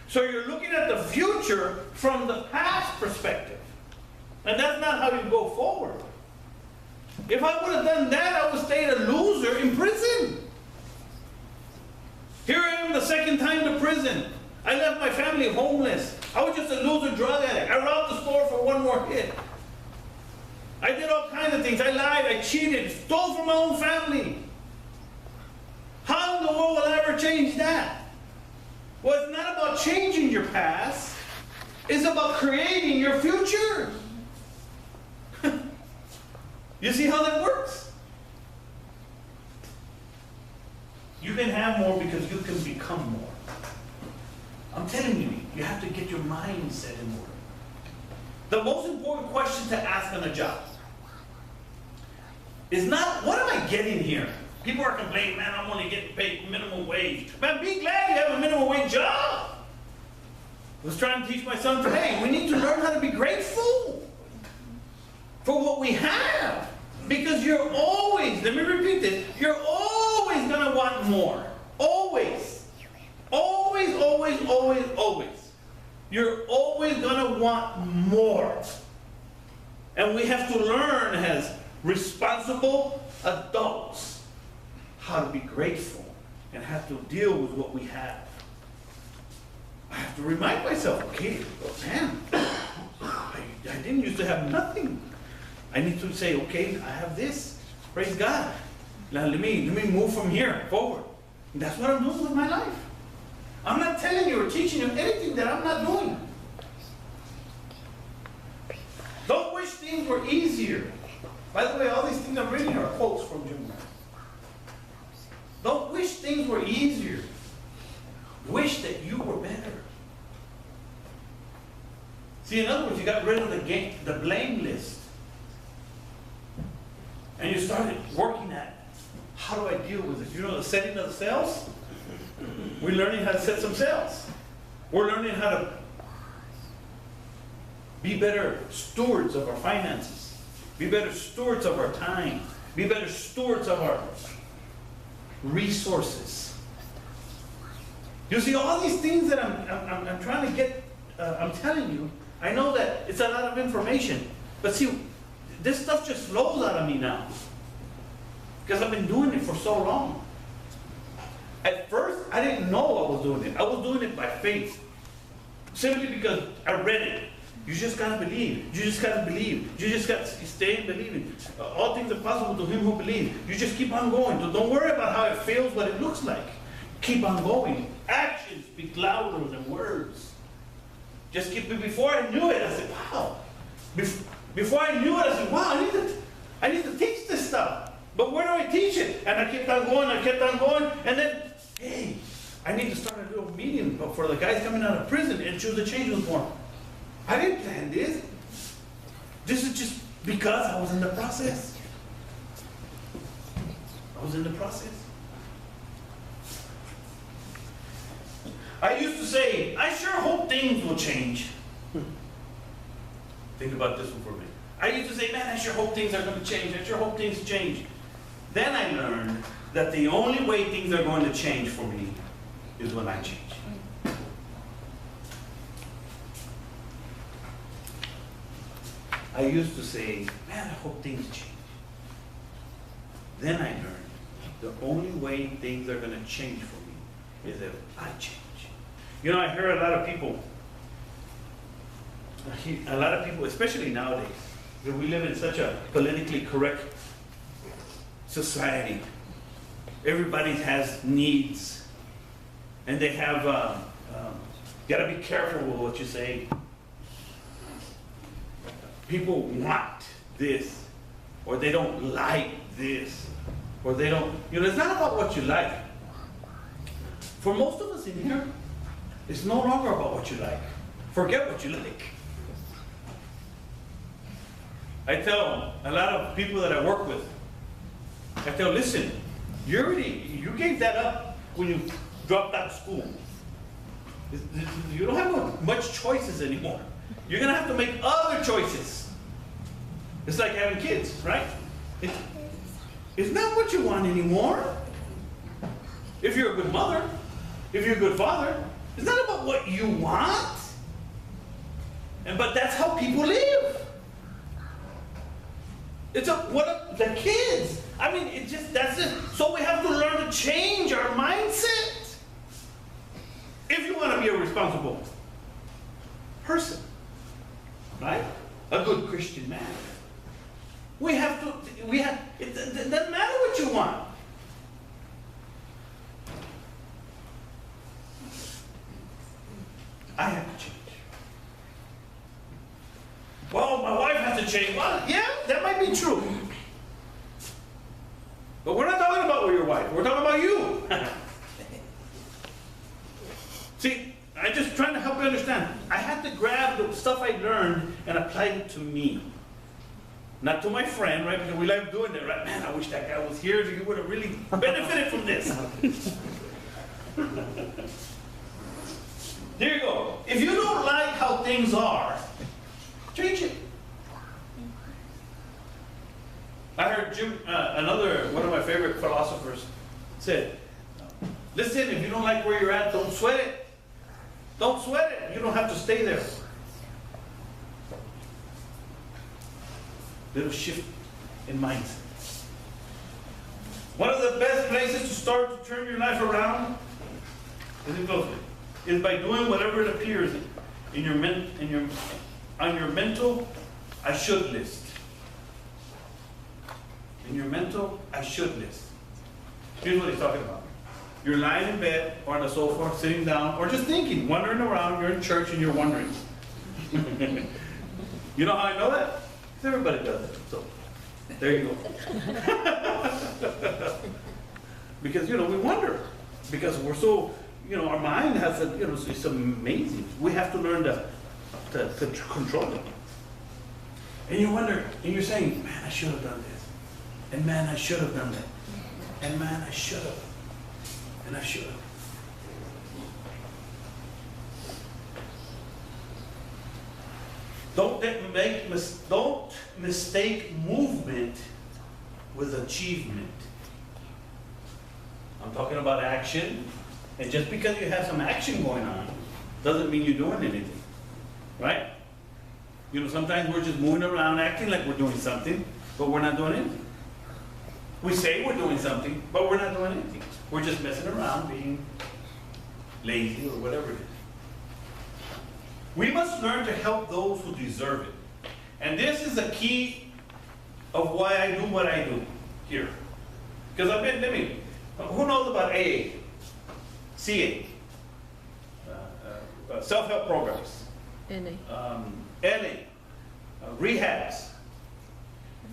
So you're looking at the future from the past perspective. And that's not how you go forward. If I would have done that, I would have stayed a loser in prison. Here I am the second time to prison. I left my family homeless. I was just a loser drug addict. I robbed the store for one more hit. I did all kinds of things. I lied, I cheated, stole from my own family. How in the world will I ever change that? Well, it's not about changing your past. It's about creating your future. You see how that works? You can have more because you can become more. I'm telling you, you have to get your mindset in order. The most important question to ask on a job is not, what am I getting here? People are complaining, man, I'm only getting paid minimum wage. Man, be glad you have a minimum wage job. I was trying to teach my son today, we need to learn how to be grateful for what we have. Because you're always, let me repeat this, you're always going to want more. Always. Always, always, always, always. You're always going to want more. And we have to learn as responsible adults how to be grateful and have to deal with what we have. I have to remind myself, okay, well, man, I didn't used to have nothing. I need to say, okay, I have this. Praise God. Now let me move from here forward. And that's what I'm doing with my life. I'm not telling you or teaching you anything that I'm not doing. Don't wish things were easier. By the way, all these things I'm reading are quotes from Jim Rohn. Don't wish things were easier. Wish that you were better. See, in other words, you got rid of the blame list. And you started working at, how do I deal with this? You know the setting of the sails? We're learning how to set some sails. We're learning how to be better stewards of our finances. Be better stewards of our time. Be better stewards of our resources. You see, all these things that I'm trying to get, I'm telling you, I know that it's a lot of information. But see, this stuff just flows out of me now. Because I've been doing it for so long. At first, I didn't know I was doing it. I was doing it by faith. Simply because I read it. You just gotta believe. You just gotta believe. You just gotta stay in believing. All things are possible to him who believes. You just keep on going. Don't worry about how it feels, what it looks like. Keep on going. Actions speak louder than words. Just keep it. Before I knew it, I said, wow. Before I knew it, I said, wow, I need to teach this stuff. But where do I teach it? And I kept on going, and then, hey, I need to start a little meeting for the guys coming out of prison and choose the change was born. I didn't plan this. This is just because I was in the process. I was in the process. I used to say, I sure hope things will change. Think about this one for a minute. I used to say, man, I sure hope things are going to change. I sure hope things change. Then I learned that the only way things are going to change for me is when I change. I used to say, man, I hope things change. Then I learned the only way things are going to change for me is if I change. You know, I hear a lot of people, especially nowadays, that we live in such a politically correct society. Everybody has needs, and they have, you gotta be careful with what you say. People want this, or they don't like this, or they don't, you know, it's not about what you like. For most of us in here, it's no longer about what you like. Forget what you like. I tell a lot of people that I work with, I tell, listen, you gave that up when you dropped out of school. You don't have much choices anymore. You're going to have to make other choices. It's like having kids, right? It's not what you want anymore. If you're a good mother, if you're a good father, It's not about what you want. But that's how people live. The kids. I mean, that's it. So we have to learn to change our mindset. If you want to be a responsible person, right? A good Christian man. It doesn't matter what you want. I have to change. Well, my wife has to change. Well, yeah, that might be true. But we're not talking about your wife. We're talking about you. See, I'm just trying to help you understand. I had to grab the stuff I learned and apply it to me. Not to my friend, right? Because we like doing that, right? Man, I wish that guy was here. He would have really benefited from this. There you go. If you don't like how things are, change it. I heard one of my favorite philosophers said, listen, if you don't like where you're at, don't sweat it. Don't sweat it. You don't have to stay there. Little shift in mindset. One of the best places to start to turn your life around is by doing whatever it appears on your mental I should list. In your mental I should list. Here's what he's talking about. You're lying in bed or on the sofa, sitting down, or just thinking, wandering around. You're in church and you're wondering. You know how I know that? Because everybody does it. So there you go. Because we wonder. Because we're so, our mind has it's amazing. We have to learn to control it. And you wonder, and you're saying, man, I should have done this. And man, I should have done that. And man, I should have. And I should have. Don't mistake movement with achievement. I'm talking about action. And just because you have some action going on doesn't mean you're doing anything. Right? Sometimes we're just moving around acting like we're doing something, but we're not doing anything. We say we're doing something, but we're not doing anything. We're just messing around, being lazy or whatever it is. We must learn to help those who deserve it. And this is the key of why I do what I do here. Because who knows about AA, CA, self-help programs, NA, rehabs.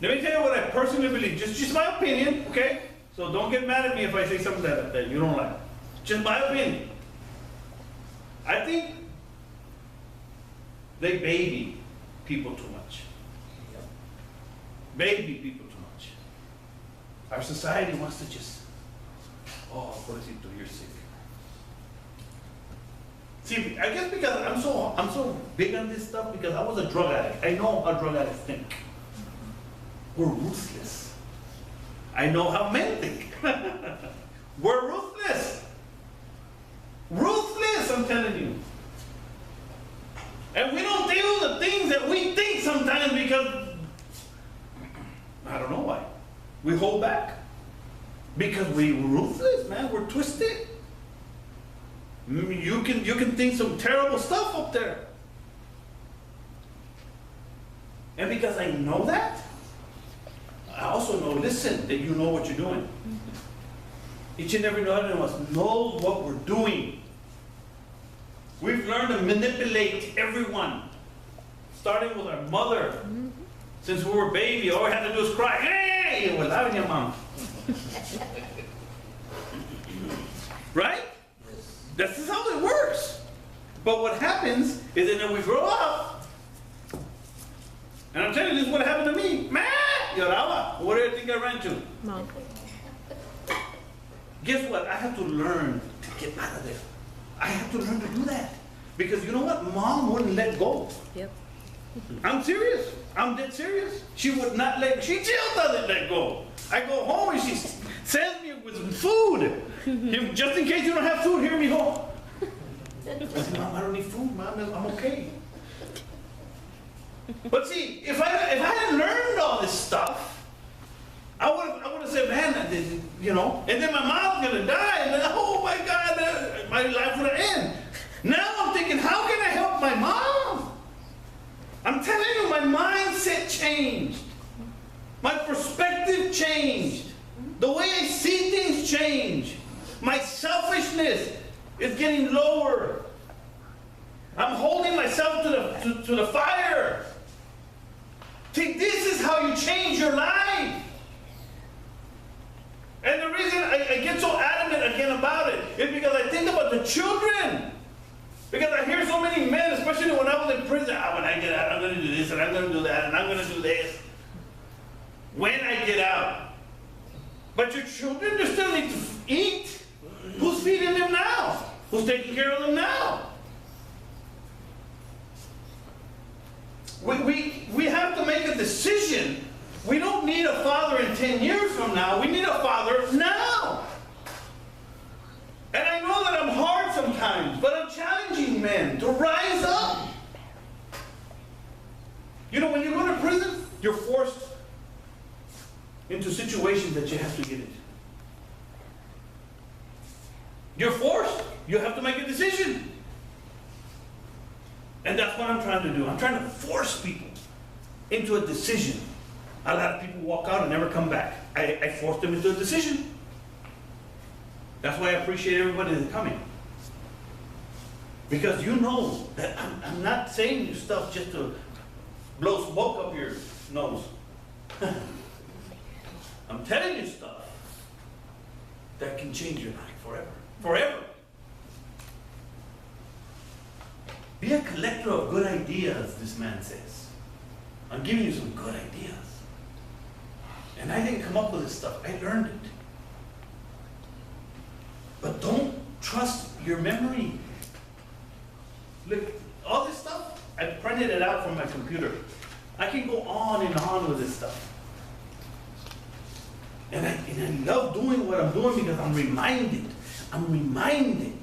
Let me tell you what I personally believe. Just my opinion, okay? So don't get mad at me if I say something that you don't like. Just my opinion. I think they baby people too much. Baby people too much. Our society wants to just, pobrecito, you're sick. See, I guess because I'm so big on this stuff because I was a drug addict. I know how drug addicts think. We're ruthless. I know how men think. We're ruthless. Ruthless, I'm telling you. And we don't do the things that we think sometimes because, I don't know why. We hold back. Because we're ruthless, man. We're twisted. You can think some terrible stuff up there. And because I know that, I also know, listen, that you know what you're doing. Each and every one of us knows what we're doing. We've learned to manipulate everyone, starting with our mother. Since we were baby, all we had to do is cry. Hey, we're loving your mom. Right? This is how it works. But what happens is that when we grow up, and I'm telling you, this is what happened to me. Man, lloraba. What do you think I ran to? Mom. Guess what? I have to learn to get out of there. I have to learn to do that. Because you know what? Mom wouldn't let go. Yep. I'm serious. I'm dead serious. She would not let, she still doesn't let go. I go home and she sends me with some food. Just in case you don't have food, hear me home. I said, Mom, I don't need food, Mom, I'm okay. But see, if I had learned all this stuff, I would have said, man, you know, and then my mom's gonna die, and then, oh my God, my life would end. Now I'm thinking, how can I help my mom? I'm telling you, my mindset changed. My perspective changed. The way I see things changed. My selfishness is getting lower. I'm holding myself to the fire. See, this is how you change your life. And the reason I get so adamant again about it is because I think about the children. Because I hear so many men, especially when I was in prison, when I get out, I'm going to do this, and I'm going to do that, and I'm going to do this. When I get out. But your children, they still need to eat. Who's feeding them now? Who's taking care of them now? We have to make a decision. We don't need a father in 10 years from now. We need a father now. And I know that I'm hard sometimes, but I'm challenging men to rise up. You know, when you go to prison, you're forced into situations that you have to get into. You're forced. You have to make a decision. And that's what I'm trying to do. I'm trying to force people into a decision. A lot of people walk out and never come back. I forced them into a decision. That's why I appreciate everybody that's coming. Because you know that I'm not saying you stuff just to blow smoke up your nose. I'm telling you stuff that can change your life forever. Forever. Be a collector of good ideas, this man says. I'm giving you some good ideas. And I didn't come up with this stuff. I learned it. But don't trust your memory. Look, all this stuff, I printed it out from my computer. I can go on and on with this stuff. And I love doing what I'm doing because I'm reminded. I'm reminded.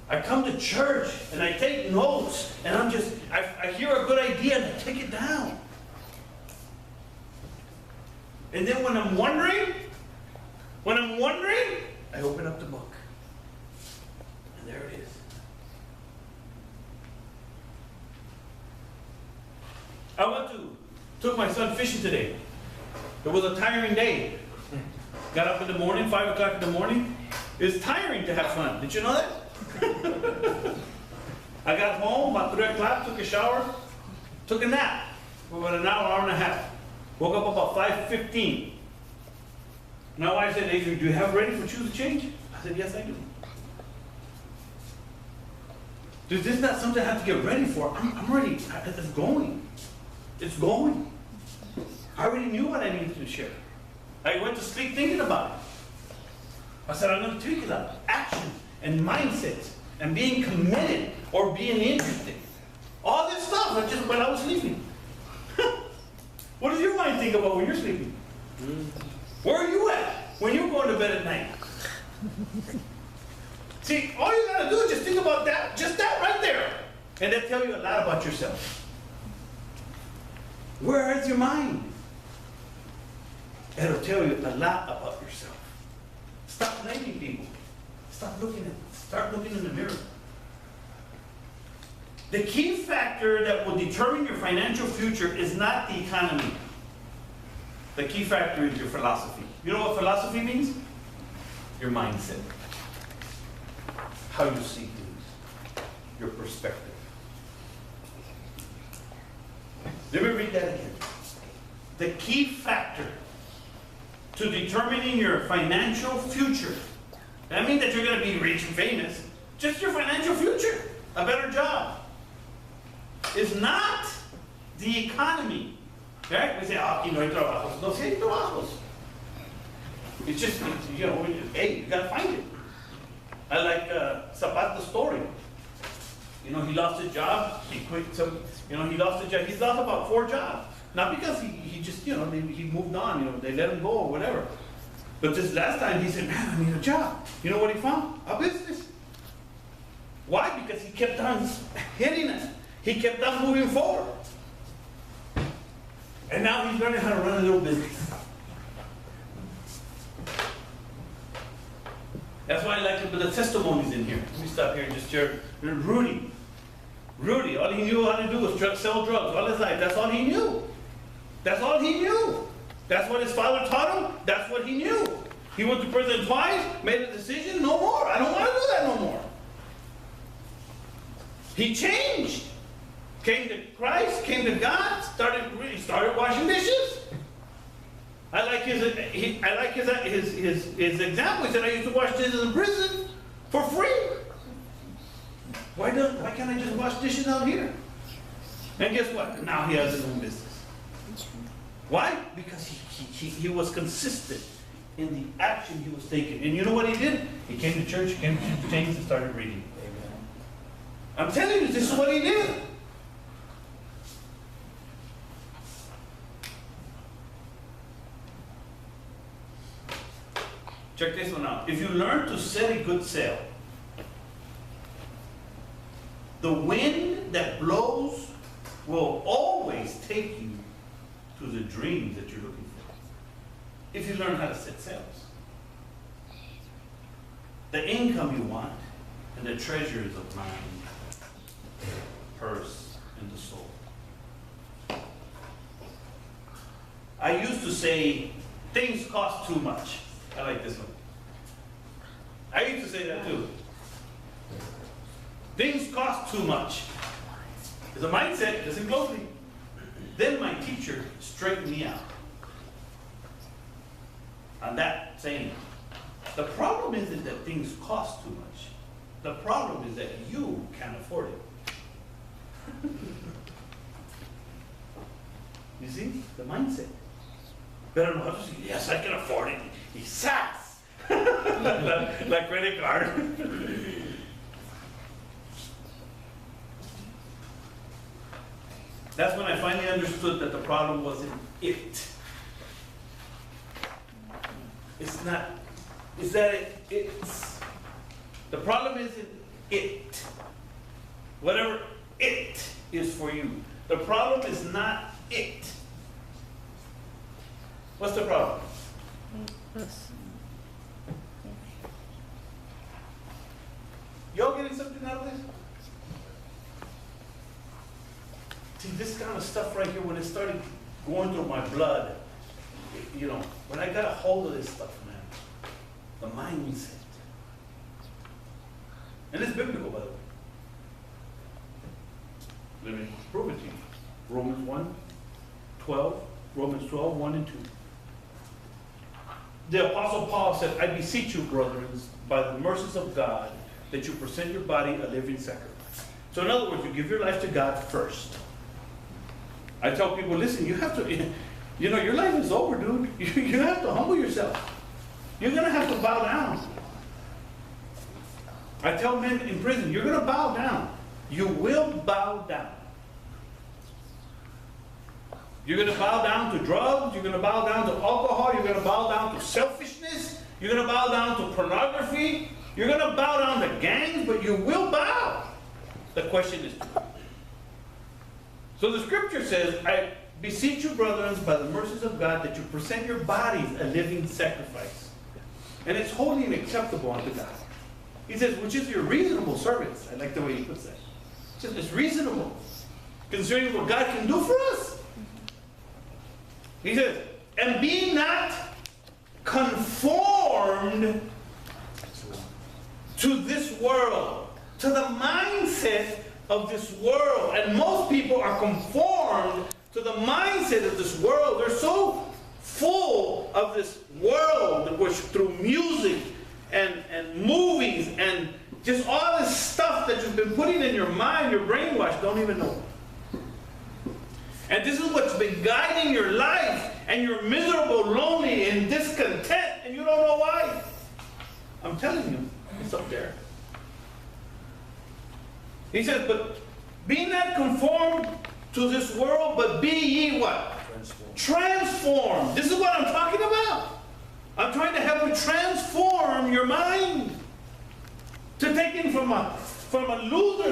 I come to church and I take notes and I hear a good idea and I take it down. And then when I'm wondering, I open up the book. And there it is. Took my son fishing today. It was a tiring day. Got up in the morning, 5 o'clock in the morning. It's tiring to have fun. Did you know that? I got home about 3 o'clock, took a shower, took a nap for about an hour and a half. Woke up about 5:15. My wife said, Adrian, do you have ready for Choose a Change? I said, yes, I do. Dude, this is not something I have to get ready for. I'm ready. It's going. It's going. I already knew what I needed to share. I went to sleep thinking about it. I said, I'm going to tweak it up. Action and mindset and being committed or being interested. All this stuff, not just when I was sleeping. What does your mind think about when you're sleeping? Where are you at when you're going to bed at night? See, all you got to do is just think about that, just that right there. And that'll tell you a lot about yourself. Where is your mind? It'll tell you a lot about yourself. Stop blaming people. Start looking in the mirror. The key factor that will determine your financial future is not the economy. The key factor is your philosophy. You know what philosophy means? Your mindset. How you see things. Your perspective. Let me read that again. The key factor to determining your financial future. That means that you're going to be rich and famous. Just your financial future. A better job. Is not the economy. Right? We say, aquí no hay trabajos. No, sí hay trabajos. It's just, you know, hey, you got to find it. I like Zapata's story. You know, he lost his job. He quit some, you know, he lost his job. He's lost about 4 jobs. Not because he just, you know, he moved on, you know, they let him go or whatever. But this last time he said, man, I need a job. You know what he found? A business. Why? Because he kept on hitting us. He kept on moving forward. And now he's learning how to run a little business. That's why I like the testimonies in here. Let me stop here and just share. Rudy, all he knew how to do was sell drugs all his life. That's all he knew. That's all he knew. That's what his father taught him. That's what he knew. He went to prison twice, made a decision, no more. I don't want to do that no more. He changed. Came to Christ, came to God, started washing dishes. I like his example. He said, I used to wash dishes in prison for free. Why can't I just wash dishes out here? And guess what? Now he has his own business. Why? Because he was consistent in the action he was taking. And you know what he did? He came to church, came to James, and started reading. Amen. I'm telling you, this is what he did. Check this one out. If you learn to set a good sail, the wind that blows will always take you to the dreams that you're looking for. If you learn how to set sails. The income you want and the treasures of mind, purse, and the soul. I used to say, things cost too much. I like this one. I used to say that too. Things cost too much. It's a mindset, listen closely. Then my teacher straightened me out on that saying. The problem isn't that things cost too much. The problem is that you can't afford it. You see? The mindset. Better know how to say, yes, I can afford it. He's sass. like credit card. That's when I finally understood that the problem wasn't it. It's not, is that it's, the problem isn't it. Whatever it is for you. The problem is not it. What's the problem? Y'all getting something out of this? See, this kind of stuff right here, when it started going through my blood, you know, when I got a hold of this stuff, man, the mindset. And it's biblical, by the way. Let me prove it to you. Romans 1:12, Romans 12, 1 and 2. The Apostle Paul said, I beseech you, brethren, by the mercies of God, that you present your body a living sacrifice. So in other words, you give your life to God first. I tell people, listen, you have to, you know, your life is over, dude. You have to humble yourself. You're going to have to bow down. I tell men in prison, you're going to bow down. You will bow down. You're going to bow down to drugs. You're going to bow down to alcohol. You're going to bow down to selfishness. You're going to bow down to pornography. You're going to bow down to gangs, but you will bow. The question is, so the scripture says, I beseech you, brethren, by the mercies of God, that you present your bodies a living sacrifice. And it's holy and acceptable unto God. He says, which is your reasonable service. I like the way he puts that. It's reasonable, considering what God can do for us. He says, and be not conformed to this world, to the mindset of this world. And most people are conformed to the mindset of this world. They're so full of this world, which through music and movies and just all this stuff that you've been putting in your mind, your brainwash, don't even know. And this is what's been guiding your life, and you're miserable, lonely, and discontent, and you don't know why. I'm telling you, it's up there. He says, but be not conformed to this world, but be ye what? Transformed. This is what I'm talking about. I'm trying to help you transform your mind. To take it from from a loser